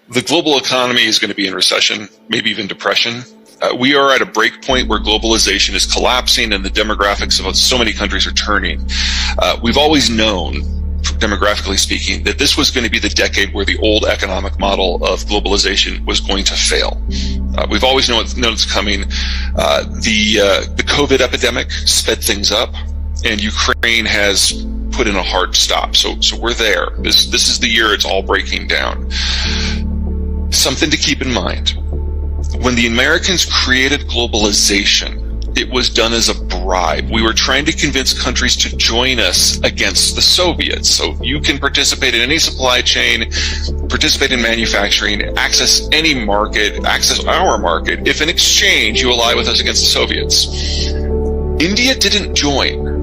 The global economy is going to be in recession, maybe even depression. We are at a break point where globalization is collapsing and the demographics of so many countries are turning. We've always known, demographically speaking, that this was going to be the decade where the old economic model of globalization was going to fail. We've always known it's coming. The COVID epidemic sped things up, and Ukraine has put in a hard stop. So we're there. This is the year it's all breaking down. Something to keep in mind. When the Americans created globalization, it was done as a bribe. We were trying to convince countries to join us against the Soviets. So you can participate in any supply chain, participate in manufacturing, access any market, access our market, if in exchange you ally with us against the Soviets. India didn't join.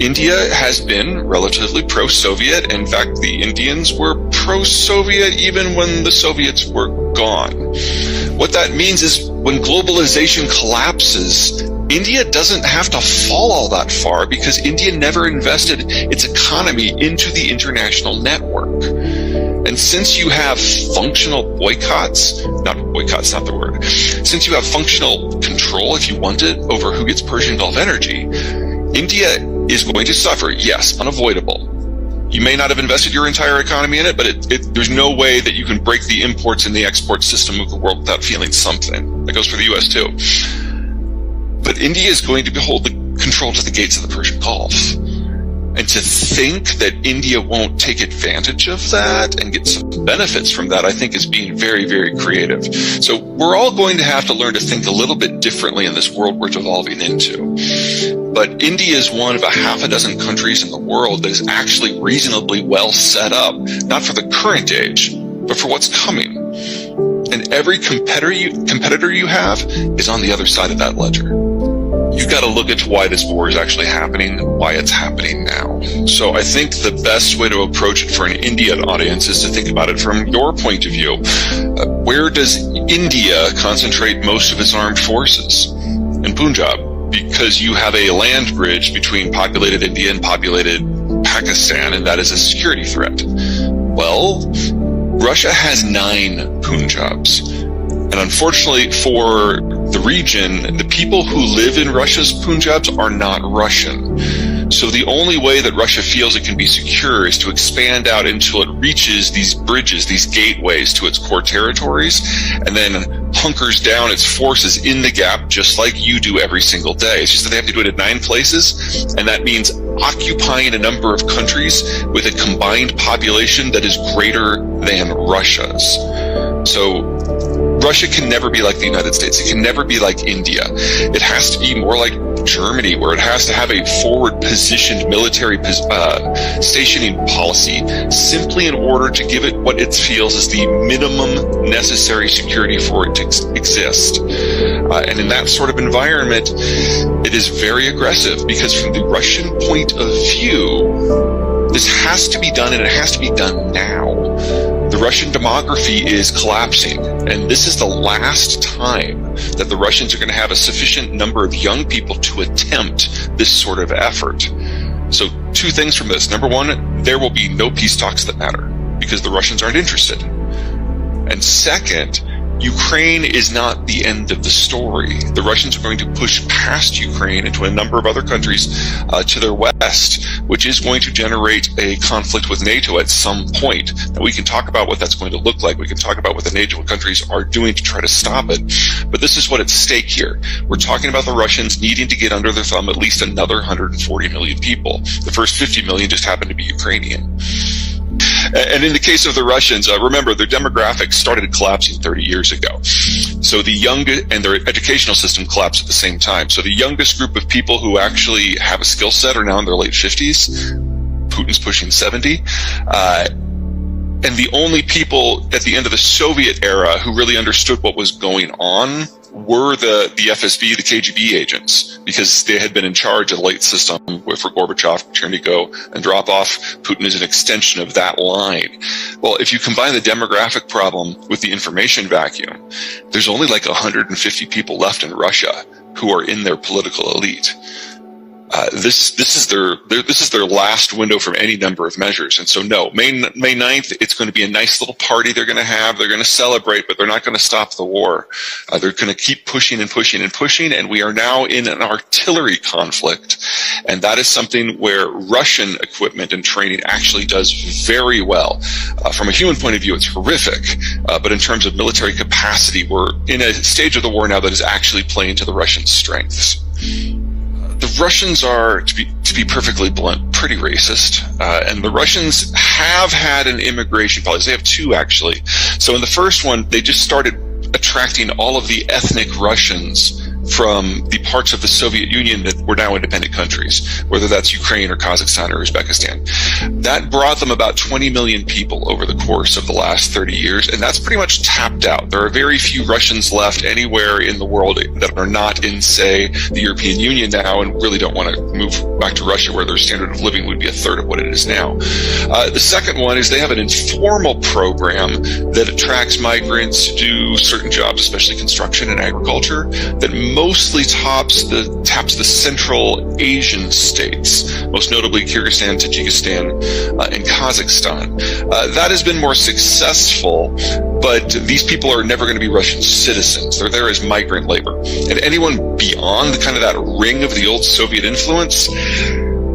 India has been relatively pro-Soviet. In fact, the Indians were pro-Soviet even when the Soviets were gone. What that means is when globalization collapses, India doesn't have to fall all that far because India never invested its economy into the international network. And since you have functional boycotts, not the word, since you have functional control, if you want it, over who gets Persian Gulf energy, India is going to suffer, yes, unavoidable. You may not have invested your entire economy in it, but there's no way that you can break the imports and the export system of the world without feeling something. That goes for the US too. But India is going to hold the control to the gates of the Persian Gulf. And to think that India won't take advantage of that and get some benefits from that, I think is being very, very creative. So we're all going to have to learn to think a little bit differently in this world we're evolving into. But India is one of a half a dozen countries in the world that is actually reasonably well set up, not for the current age, but for what's coming. And every competitor you have is on the other side of that ledger. You've got to look at why this war is actually happening, why it's happening now. So I think the best way to approach it for an Indian audience is to think about it from your point of view. Where does India concentrate most of its armed forces? In Punjab, because you have a land bridge between populated India and populated Pakistan, and that is a security threat. Well, Russia has 9 Punjabs. And unfortunately for the region, the people who live in Russia's Punjabs are not Russian. So the only way that Russia feels it can be secure is to expand out until it reaches these bridges, these gateways to its core territories, and then hunkers down its forces in the gap just like you do every single day. It's just that they have to do it at 9 places, and that means occupying a number of countries with a combined population that is greater than Russia's. So Russia can never be like the United States. It can never be like India. It has to be more like Germany, where it has to have a forward-positioned military stationing policy simply in order to give it what it feels is the minimum necessary security for it to exist. And in that sort of environment, it is very aggressive because from the Russian point of view, this has to be done, and it has to be done now. The Russian demography is collapsing, and this is the last time that the Russians are going to have a sufficient number of young people to attempt this sort of effort. So 2 things from this. Number 1, there will be no peace talks that matter because the Russians aren't interested. And second, Ukraine is not the end of the story. The Russians are going to push past Ukraine into a number of other countries to their west, which is going to generate a conflict with NATO at some point. And we can talk about what that's going to look like. We can talk about what the NATO countries are doing to try to stop it. But this is what's at stake here. We're talking about the Russians needing to get under their thumb at least another 140 million people. The first 50 million just happen to be Ukrainian. And in the case of the Russians, remember, their demographics started collapsing 30 years ago. So the youngest, and their educational system collapsed at the same time. So the youngest group of people who actually have a skill set are now in their late 50s. Putin's pushing 70. And the only people at the end of the Soviet era who really understood what was going on were the FSB, the KGB agents, because they had been in charge of the late system for Gorbachev, Chernenko, and Andropov. Putin is an extension of that line. Well, if you combine the demographic problem with the information vacuum, there's only like 150 people left in Russia who are in their political elite. This is their last window from any number of measures. And so no, May 9th, it's going to be a nice little party they're going to have. They're going to celebrate, but they're not going to stop the war. They're going to keep pushing and pushing and pushing. And we are now in an artillery conflict. And that is something where Russian equipment and training actually does very well. From a human point of view, it's horrific. But in terms of military capacity, we're in a stage of the war now that is actually playing to the Russian strengths. The Russians are, to be perfectly blunt, pretty racist. And the Russians have had an immigration policy. They have two, actually. So in the first one, they just started attracting all of the ethnic Russians from the parts of the Soviet Union that were now independent countries, whether that's Ukraine or Kazakhstan or Uzbekistan. That brought them about 20 million people over the course of the last 30 years, and that's pretty much tapped out. There are very few Russians left anywhere in the world that are not in, say, the European Union now and really don't want to move back to Russia where their standard of living would be a third of what it is now. The second one is they have an informal program that attracts migrants to do certain jobs, especially construction and agriculture, that mostly taps the Central Asian states, most notably Kyrgyzstan, Tajikistan, and Kazakhstan. That has been more successful, but these people are never going to be Russian citizens. They're there as migrant labor. And anyone beyond kind of that ring of the old Soviet influence,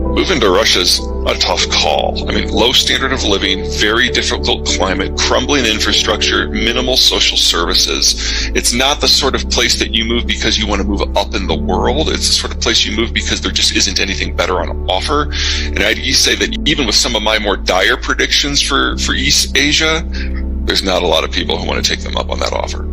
moving to Russia's a tough call. I mean, low standard of living, very difficult climate, crumbling infrastructure, minimal social services. It's not the sort of place that you move because you want to move up in the world. It's the sort of place you move because there just isn't anything better on offer. And I'd say that even with some of my more dire predictions for East Asia, there's not a lot of people who want to take them up on that offer.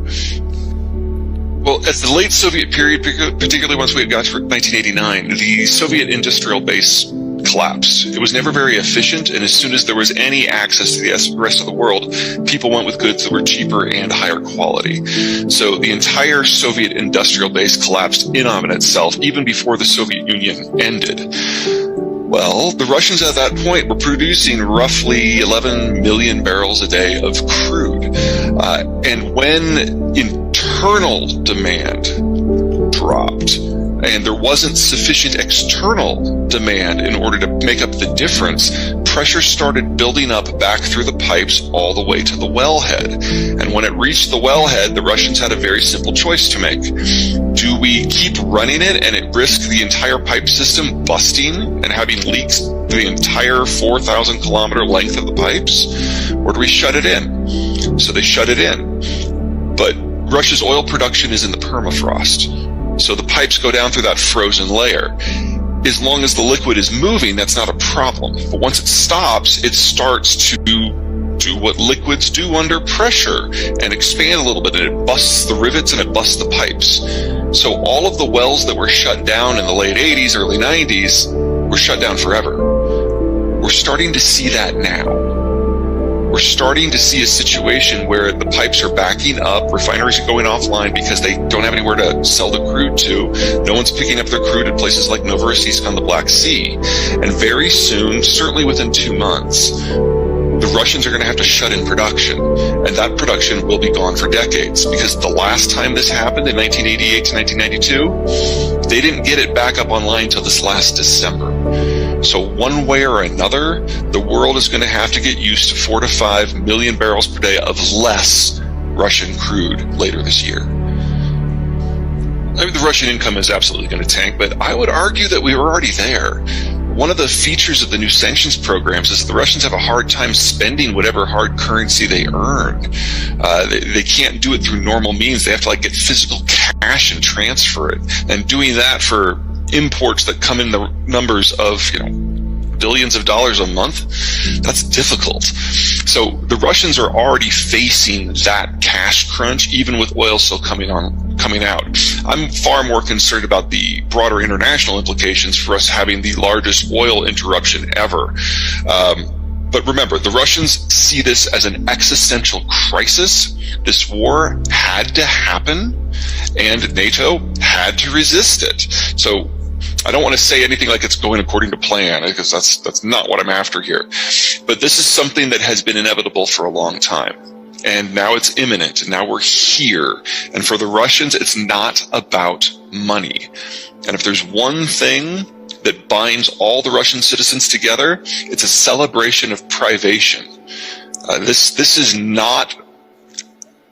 Well, at the late Soviet period, particularly once we had got to 1989, the Soviet industrial base collapsed. It was never very efficient, and as soon as there was any access to the rest of the world, people went with goods that were cheaper and higher quality. So the entire Soviet industrial base collapsed in on itself, even before the Soviet Union ended. Well, the Russians at that point were producing roughly 11 million barrels a day of crude. And when internal demand dropped and there wasn't sufficient external demand in order to make up the difference, pressure started building up back through the pipes all the way to the wellhead. And when it reached the wellhead, the Russians had a very simple choice to make. Do we keep running it and it risk the entire pipe system busting and having leaks the entire 4,000 kilometer length of the pipes? Or do we shut it in? So they shut it in. But Russia's oil production is in the permafrost. So the pipes go down through that frozen layer. As long as the liquid is moving, that's not a problem. But once it stops, it starts to do what liquids do under pressure and expand a little bit, and it busts the rivets and it busts the pipes. So all of the wells that were shut down in the late 80s, early 90s were shut down forever. We're starting to see that now. We're starting to see a situation where the pipes are backing up, refineries are going offline because they don't have anywhere to sell the crude to. No one's picking up their crude at places like Novorossiysk on the Black Sea. And very soon, certainly within 2 months, the Russians are going to have to shut in production. And that production will be gone for decades, because the last time this happened in 1988 to 1992, they didn't get it back up online until this last December. So one way or another, the world is going to have to get used to 4 to 5 million barrels per day of less Russian crude later this year. I mean, the Russian income is absolutely going to tank, but I would argue that we were already there. One of the features of the new sanctions programs is the Russians have a hard time spending whatever hard currency they earn. They can't do it through normal means. They have to get physical cash and transfer it. And doing that for imports that come in the numbers of, billions of dollars a month, that's difficult. So the Russians are already facing that cash crunch, even with oil still coming out. I'm far more concerned about the broader international implications for us having the largest oil interruption ever. But remember, the Russians see this as an existential crisis. This war had to happen, and NATO had to resist it. So I don't want to say anything like it's going according to plan, because that's not what I'm after here. But this is something that has been inevitable for a long time. And now it's imminent, and now we're here. And for the Russians, it's not about money. And if there's one thing that binds all the Russian citizens together. It's a celebration of privation. This is not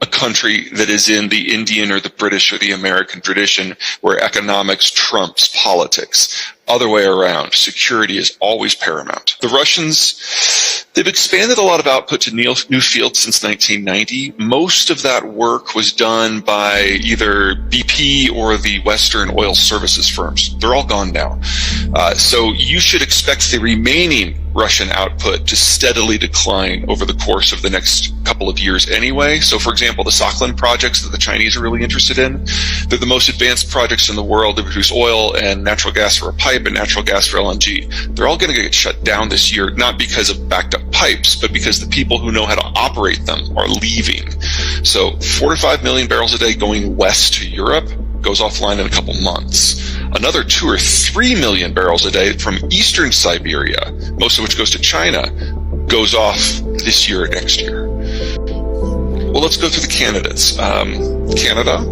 a country that is in the Indian or the British or the American tradition where economics trumps politics. Other way around, security is always paramount. The Russians, they've expanded a lot of output to new fields since 1990. Most of that work was done by either BP or the Western oil services firms. They're all gone now. So you should expect the remaining Russian output to steadily decline over the course of the next couple of years anyway. So for example, the Sakhalin projects that the Chinese are really interested in, they're the most advanced projects in the world that produce oil and natural gas for a pipe and natural gas for LNG. They're all going to get shut down this year, not because of backed up pipes, but because the people who know how to operate them are leaving. So 4 to 5 million barrels a day going west to Europe goes offline in a couple months. Another 2 or 3 million barrels a day from eastern Siberia, most of which goes to China, goes off this year or next year. Well, let's go through the candidates. Canada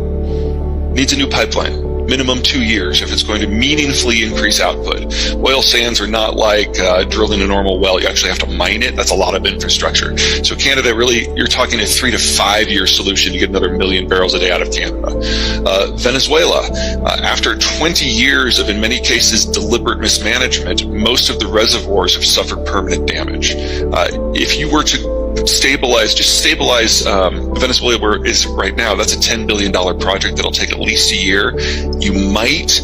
needs a new pipeline. Minimum 2 years if it's going to meaningfully increase output. Oil sands are not like drilling a normal well. You actually have to mine it. That's a lot of infrastructure. So Canada, really, you're talking a 3 to 5 year solution to get another million barrels a day out of Canada. Venezuela, after 20 years of, in many cases, deliberate mismanagement, most of the reservoirs have suffered permanent damage. If you were to stabilize Venezuela where it is right now, that's a $10 billion project that'll take at least a year. You might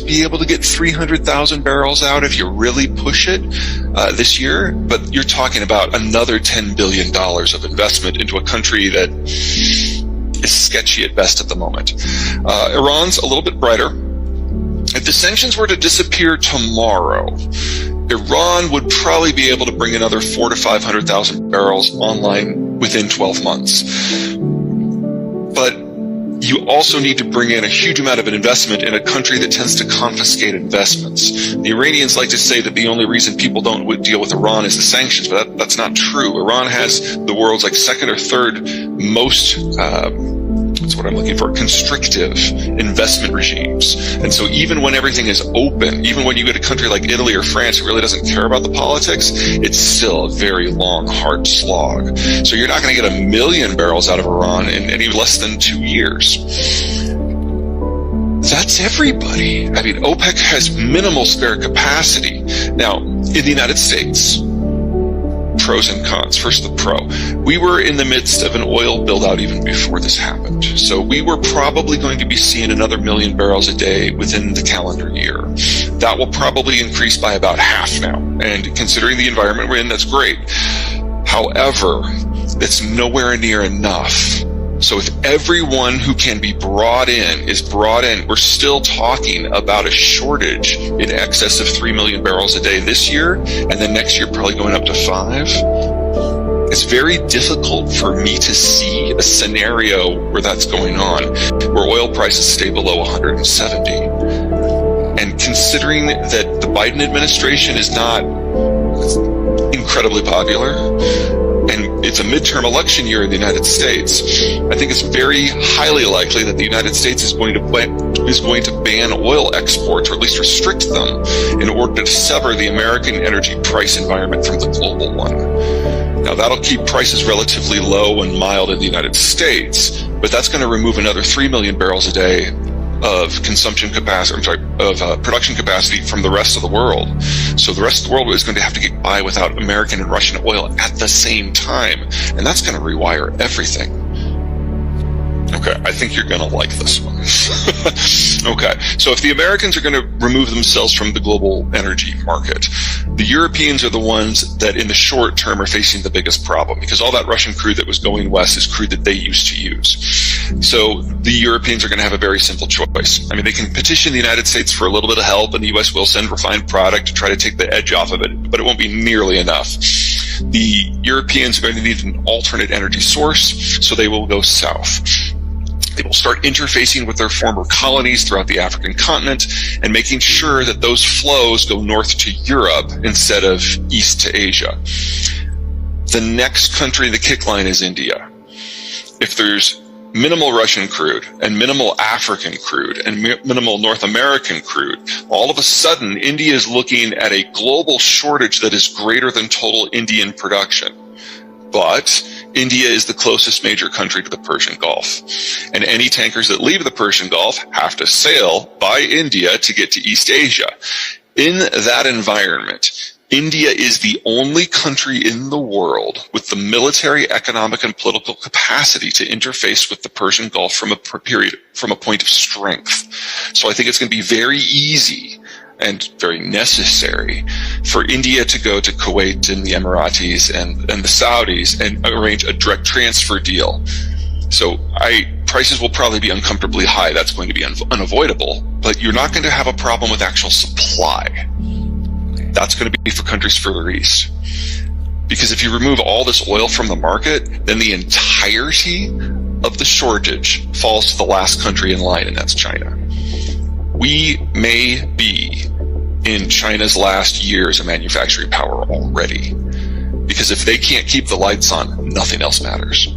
be able to get 300,000 barrels out if you really push it this year, but you're talking about another $10 billion of investment into a country that is sketchy at best at the moment. Iran's a little bit brighter. If the sanctions were to disappear tomorrow, Iran would probably be able to bring another 400,000 to 500,000 barrels online within 12 months. But you also need to bring in a huge amount of an investment in a country that tends to confiscate investments. The Iranians like to say that the only reason people don't deal with Iran is the sanctions, but that's not true. Iran has the world's second or third most that's what I'm looking for, constrictive investment regimes. And so even when everything is open, even when you get a country like Italy or France who really doesn't care about the politics, it's still a very long, hard slog. So you're not going to get 1 million barrels out of Iran in any less than 2 years. That's everybody. I mean, OPEC has minimal spare capacity. Now, in the United States, pros and cons. First, the pro. We were in the midst of an oil build-out even before this happened. So we were probably going to be seeing another 1 million barrels a day within the calendar year. That will probably increase by about half now. And considering the environment we're in, that's great. However, it's nowhere near enough. So if everyone who can be brought in is brought in, we're still talking about a shortage in excess of 3 million barrels a day this year, and then next year probably going up to 5. It's very difficult for me to see a scenario where that's going on, where oil prices stay below 170. And considering that the Biden administration is not incredibly popular, and it's a midterm election year in the United States, I think it's very highly likely that the United States is going to ban oil exports, or at least restrict them, in order to sever the American energy price environment from the global one. Now, that'll keep prices relatively low and mild in the United States, but that's going to remove another 3 million barrels a day of production capacity from the rest of the world. So the rest of the world is going to have to get by without American and Russian oil at the same time, and that's going to rewire everything. Okay, I think you're going to like this one. Okay, so if the Americans are going to remove themselves from the global energy market, the Europeans are the ones that in the short term are facing the biggest problem, because all that Russian crude that was going west is crude that they used to use. So the Europeans are going to have a very simple choice. I mean, they can petition the United States for a little bit of help, and the U.S. will send refined product to try to take the edge off of it, but it won't be nearly enough. The Europeans are going to need an alternate energy source, so they will go south. They will start interfacing with their former colonies throughout the African continent and making sure that those flows go north to Europe instead of east to Asia. The next country in the kick line is India. If there's minimal Russian crude and minimal African crude and minimal North American crude, all of a sudden India is looking at a global shortage that is greater than total Indian production. But India is the closest major country to the Persian Gulf. And any tankers that leave the Persian Gulf have to sail by India to get to East Asia. In that environment, India is the only country in the world with the military, economic, and political capacity to interface with the Persian Gulf from a point of strength. So I think it's going to be very easy and very necessary for India to go to Kuwait and the Emiratis and the Saudis and arrange a direct transfer deal. So prices will probably be uncomfortably high. That's going to be unavoidable, but you're not going to have a problem with actual supply. That's going to be for countries further east. Because if you remove all this oil from the market, then the entirety of the shortage falls to the last country in line, and that's China. We may be in China's last year as a manufacturing power already. Because if they can't keep the lights on, nothing else matters.